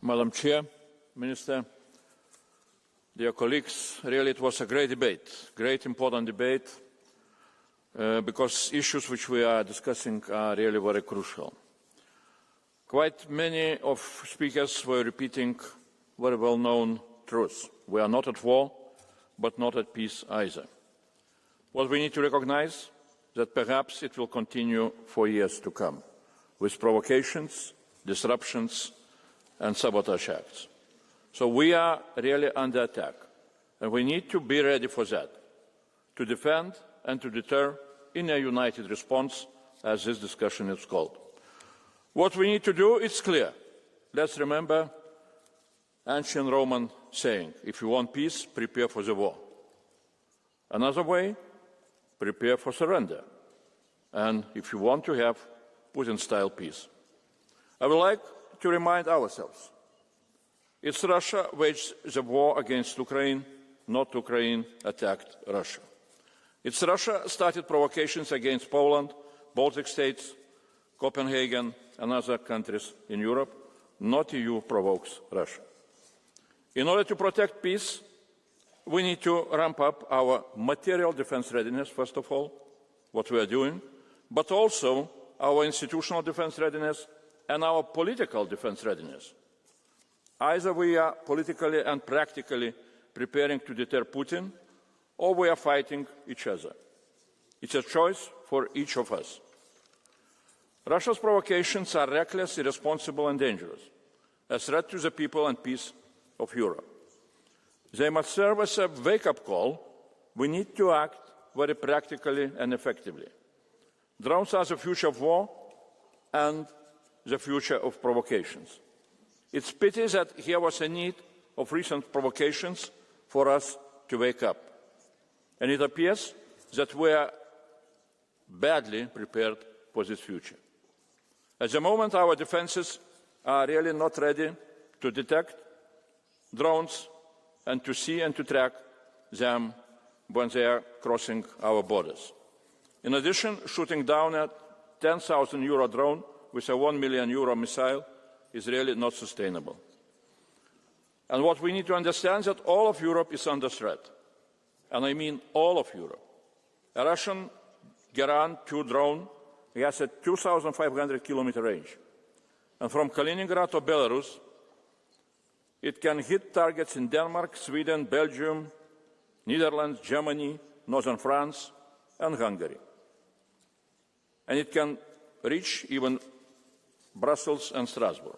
Madam Chair, Minister, dear colleagues, really it was a great debate, great important debate, because issues which we are discussing are really very crucial. Quite many of speakers were repeating very well-known truths. We are not at war, but not at peace either. What we need to recognize that perhaps it will continue for years to come, with provocations, disruptions, and sabotage acts. So we are really under attack, and we need to be ready for that, to defend and to deter in a united response, as this discussion is called. What we need to do is clear. Let's remember ancient Roman saying, if you want peace, prepare for the war. Another way, prepare for surrender. And if you want to have Putin-style peace. I would like to remind ourselves, it's Russia waged the war against Ukraine, not Ukraine attacked Russia. It's Russia started provocations against Poland, Baltic states, Copenhagen and other countries in Europe, not EU provokes Russia. In order to protect peace, we need to ramp up our material defense readiness, first of all, what we are doing, but also our institutional defense readiness and our political defense readiness. Either we are politically and practically preparing to deter Putin, or we are fighting each other. It's a choice for each of us. Russia's provocations are reckless, irresponsible and dangerous, a threat to the people and peace of Europe. They must serve as a wake-up call. We need to act very practically and effectively. Drones are the future of war and the future of provocations. It's pity that here was a need of recent provocations for us to wake up. And it appears that we are badly prepared for this future. At the moment, our defenses are really not ready to detect drones and to see and to track them when they are crossing our borders. In addition, shooting down a €10,000 drone with a €1 million missile is really not sustainable. And what we need to understand is that all of Europe is under threat. And I mean all of Europe. A Russian Bjerre 2 drone has a 2,500-kilometer range. And from Kaliningrad to Belarus, it can hit targets in Denmark, Sweden, Belgium, Netherlands, Germany, northern France, and Hungary. And it can reach even Brussels and Strasbourg.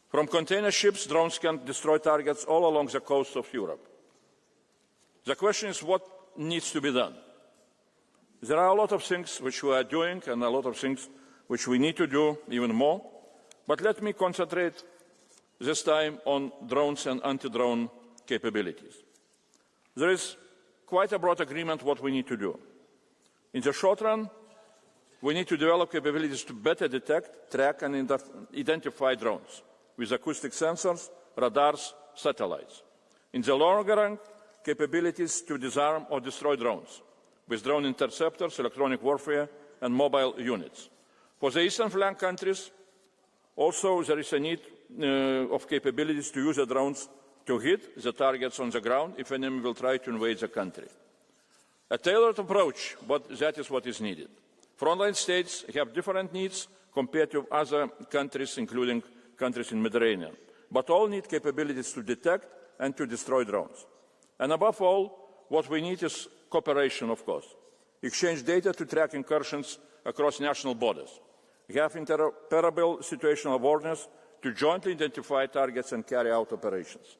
From container ships, drones can destroy targets all along the coast of Europe. The question is what needs to be done. There are a lot of things which we are doing and a lot of things which we need to do even more. But let me concentrate this time on drones and anti-drone capabilities. There is quite a broad agreement what we need to do. In the short run, we need to develop capabilities to better detect, track and identify drones with acoustic sensors, radars, satellites. In the longer run, capabilities to disarm or destroy drones with drone interceptors, electronic warfare and mobile units. For the eastern flank countries, also there is a need of capabilities to use the drones to hit the targets on the ground if an enemy will try to invade the country. A tailored approach, but that is what is needed. Frontline states have different needs compared to other countries, including countries in the Mediterranean, but all need capabilities to detect and to destroy drones. And above all, what we need is cooperation, of course. Exchange data to track incursions across national borders. We have interoperable situational awareness to jointly identify targets and carry out operations.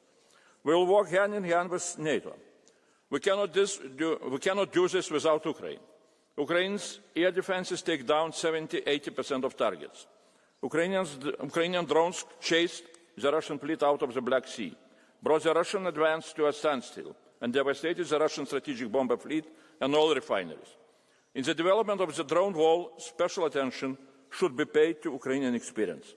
We will work hand in hand with NATO. We cannot do this without Ukraine. Ukraine's air defenses take down 70–80% of targets. Ukrainian drones chased the Russian fleet out of the Black Sea, brought the Russian advance to a standstill, and devastated the Russian strategic bomber fleet and oil refineries. In the development of the drone wall, special attention should be paid to Ukrainian experience.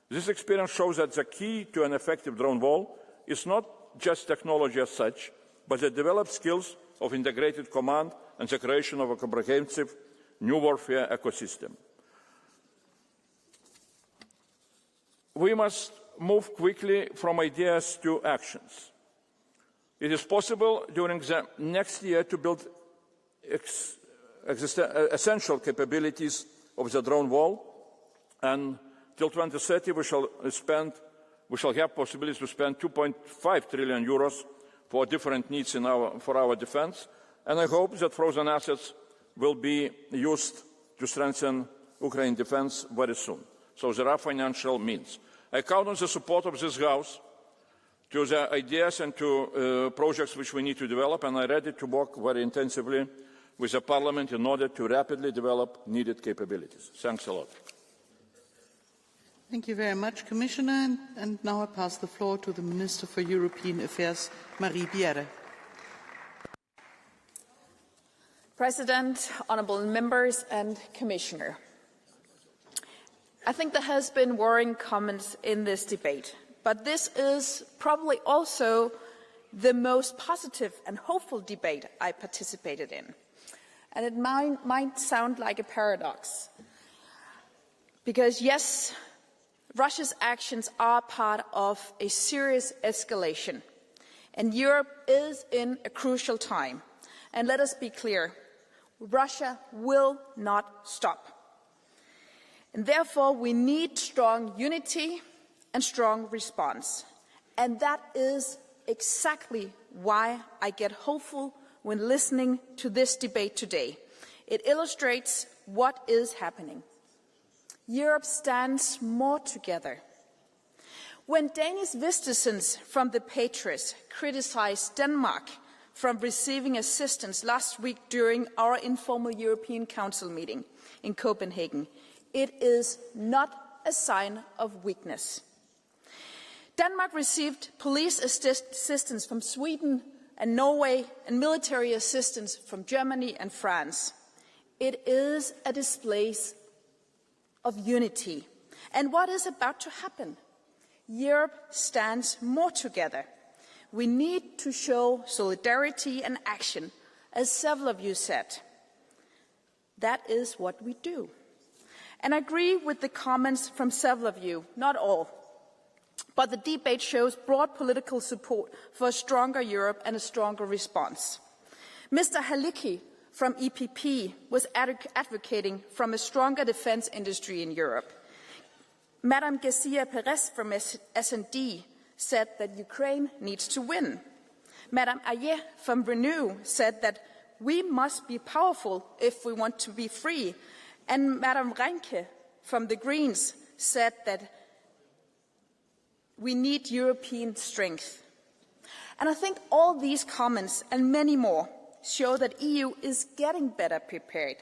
This experience shows that the key to an effective drone wall is not just technology as such, but the developed skills of integrated command and the creation of a comprehensive new warfare ecosystem. We must move quickly from ideas to actions. It is possible during the next year to build essential capabilities of the drone wall, and till 2030 we shall have possibilities to spend 2.5 trillion euros for different needs for our defense, and I hope that frozen assets will be used to strengthen Ukraine defense very soon. So there are financial means. I count on the support of this House to the ideas and to projects which we need to develop, and I'm ready to work very intensively with the Parliament in order to rapidly develop needed capabilities. Thanks a lot. Thank you very much, Commissioner. And now I pass the floor to the Minister for European Affairs, Marie Bjerre. President, honourable members and Commissioner. I think there has been worrying comments in this debate, but this is probably also the most positive and hopeful debate I participated in. And it might sound like a paradox, because yes, Russia's actions are part of a serious escalation, and Europe is in a crucial time. And let us be clear, Russia will not stop. And therefore, we need strong unity and strong response. And that is exactly why I get hopeful when listening to this debate today. It illustrates what is happening. Europe stands more together. When Danish citizens from the Patriots criticized Denmark from receiving assistance last week during our informal European Council meeting in Copenhagen, it is not a sign of weakness. Denmark received police assistance from Sweden and Norway and military assistance from Germany and France. It is a display of unity. And what is about to happen? Europe stands more together. We need to show solidarity and action, as several of you said. That is what we do. And I agree with the comments from several of you, not all. But the debate shows broad political support for a stronger Europe and a stronger response. Mr. Halicki from EPP was advocating for a stronger defence industry in Europe. Madame Garcia Perez from S&D said that Ukraine needs to win. Madame Ayer from Renew said that we must be powerful if we want to be free. And Madame Reinke from the Greens said that we need European strength. And I think all these comments and many more show that the EU is getting better prepared,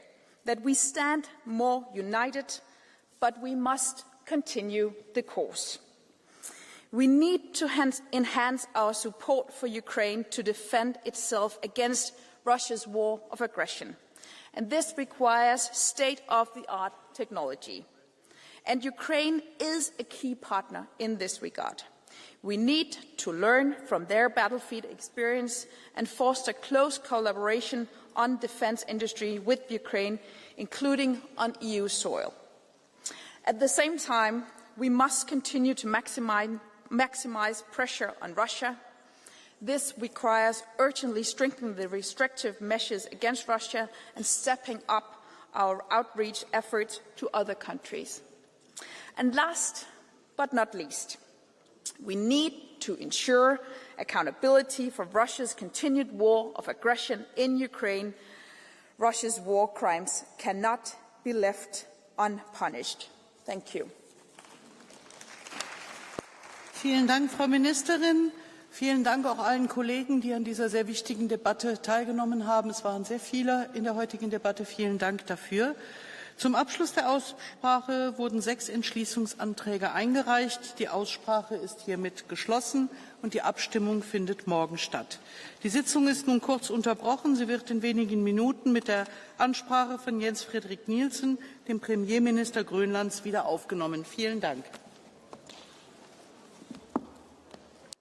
that we stand more united, but we must continue the course. We need to enhance our support for Ukraine to defend itself against Russia's war of aggression. And this requires state-of-the-art technology. And Ukraine is a key partner in this regard. We need to learn from their battlefield experience and foster close collaboration on defence industry with Ukraine, including on EU soil. At the same time, we must continue to maximize pressure on Russia. This requires urgently strengthening the restrictive measures against Russia and stepping up our outreach efforts to other countries. And last but not least, we need to ensure accountability for Russia's continued war of aggression in Ukraine. Russia's war crimes cannot be left unpunished. Thank you. Vielen Dank, Frau Ministerin. Vielen Dank auch allen Kollegen, die an dieser sehr wichtigen Debatte teilgenommen haben. Es waren sehr viele in der heutigen Debatte. Vielen Dank dafür. Zum Abschluss der Aussprache wurden 6 Entschließungsanträge eingereicht. Die Aussprache ist hiermit geschlossen und die Abstimmung findet morgen statt. Die Sitzung ist nun kurz unterbrochen. Sie wird in wenigen Minuten mit der Ansprache von Jens Frederik Nielsen, dem Premierminister Grönlands, wieder aufgenommen. Vielen Dank.